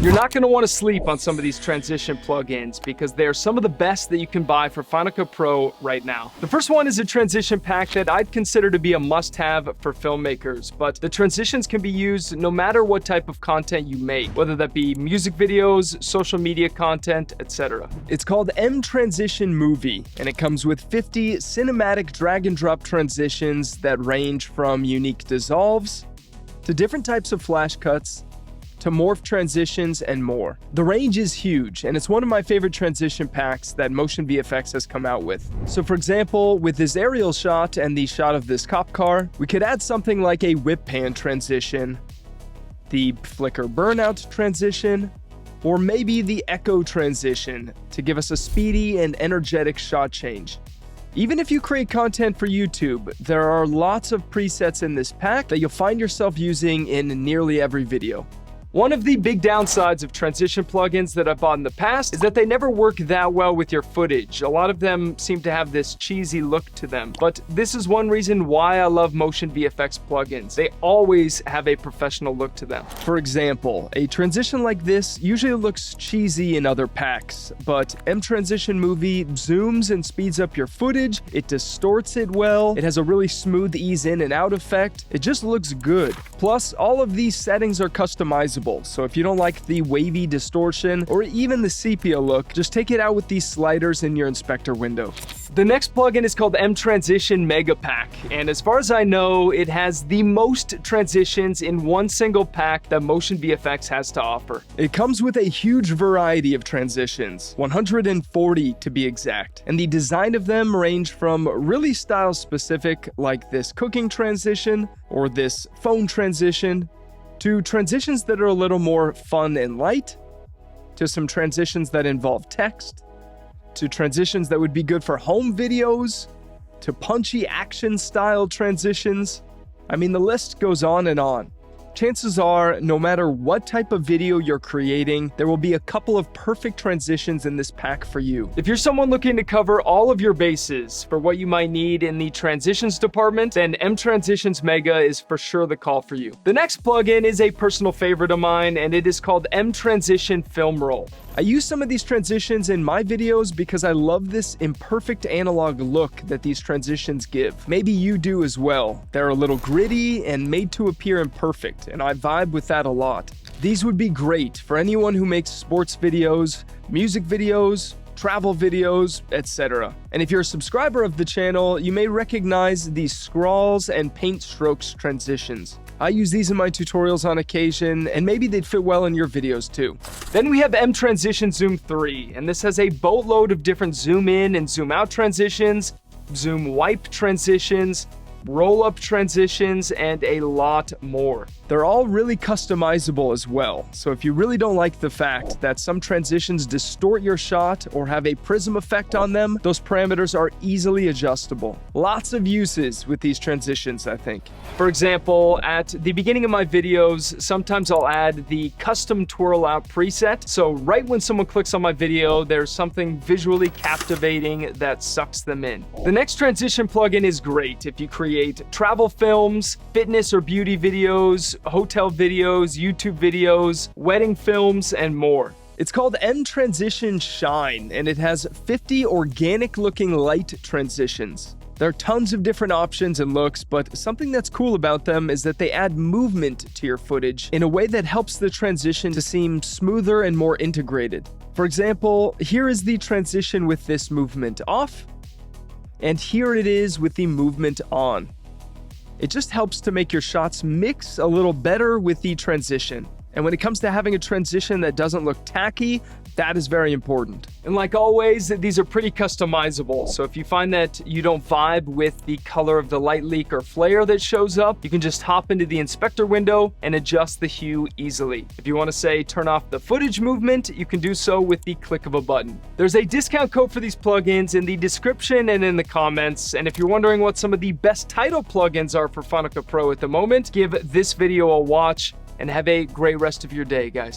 You're not going to want to sleep on some of these transition plugins because they're some of the best that you can buy for Final Cut Pro right now. The first one is a transition pack that I'd consider to be a must-have for filmmakers, but the transitions can be used no matter what type of content you make, whether that be music videos, social media content, etc. It's called mTransition Movie, and it comes with 50 cinematic drag-and-drop transitions that range from unique dissolves to different types of flash cuts to morph transitions and more. The range is huge, and it's one of my favorite transition packs that Motion VFX has come out with. So for example, with this aerial shot and the shot of this cop car, we could add something like a whip pan transition, the flicker burnout transition, or maybe the echo transition to give us a speedy and energetic shot change. Even if you create content for YouTube, there are lots of presets in this pack that you'll find yourself using in nearly every video. One of the big downsides of transition plugins that I've bought in the past is that they never work that well with your footage. A lot of them seem to have this cheesy look to them, but this is one reason why I love Motion VFX plugins. They always have a professional look to them. For example, a transition like this usually looks cheesy in other packs, but mTransition Movie zooms and speeds up your footage, it distorts it well, it has a really smooth ease in and out effect, it just looks good. Plus, all of these settings are customizable. So if you don't like the wavy distortion or even the sepia look, just take it out with these sliders in your inspector window. The next plugin is called mTransition Mega Pack, and as far as I know, it has the most transitions in one single pack that Motion VFX has to offer. It comes with a huge variety of transitions, 140 to be exact, and the design of them range from really style specific like this cooking transition or this phone transition, to transitions that are a little more fun and light, to some transitions that involve text, to transitions that would be good for home videos, to punchy action style transitions. I mean, the list goes on and on. Chances are, no matter what type of video you're creating, there will be a couple of perfect transitions in this pack for you. If you're someone looking to cover all of your bases for what you might need in the transitions department, then mTransitions Mega is for sure the call for you. The next plugin is a personal favorite of mine, and it is called mTransition Film Roll. I use some of these transitions in my videos because I love this imperfect analog look that these transitions give. Maybe you do as well. They're a little gritty and made to appear imperfect, and I vibe with that a lot. These would be great for anyone who makes sports videos, music videos, travel videos, etc. And if you're a subscriber of the channel, you may recognize these scrawls and paint strokes transitions. I use these in my tutorials on occasion, and maybe they'd fit well in your videos too. Then we have mTransition Zoom 3, and this has a boatload of different zoom in and zoom out transitions, zoom wipe transitions, roll-up transitions, and a lot more. They're all really customizable as well, so if you really don't like the fact that some transitions distort your shot or have a prism effect on them, those parameters are easily adjustable. Lots of uses with these transitions, I think. For example, at the beginning of my videos, sometimes I'll add the custom twirl out preset, so right when someone clicks on my video, there's something visually captivating that sucks them in. The next transition plugin is great if you create travel films, fitness or beauty videos, hotel videos, YouTube videos, wedding films, and more. It's called mTransition Shine, and it has 50 organic-looking light transitions. There are tons of different options and looks, but something that's cool about them is that they add movement to your footage in a way that helps the transition to seem smoother and more integrated. For example, here is the transition with this movement off, and here it is with the movement on. It just helps to make your shots mix a little better with the transition. And when it comes to having a transition that doesn't look tacky, that is very important. And like always, these are pretty customizable. So if you find that you don't vibe with the color of the light leak or flare that shows up, you can just hop into the inspector window and adjust the hue easily. If you want to say turn off the footage movement, you can do so with the click of a button. There's a discount code for these plugins in the description and in the comments. And if you're wondering what some of the best title plugins are for Final Cut Pro at the moment, give this video a watch and have a great rest of your day, guys.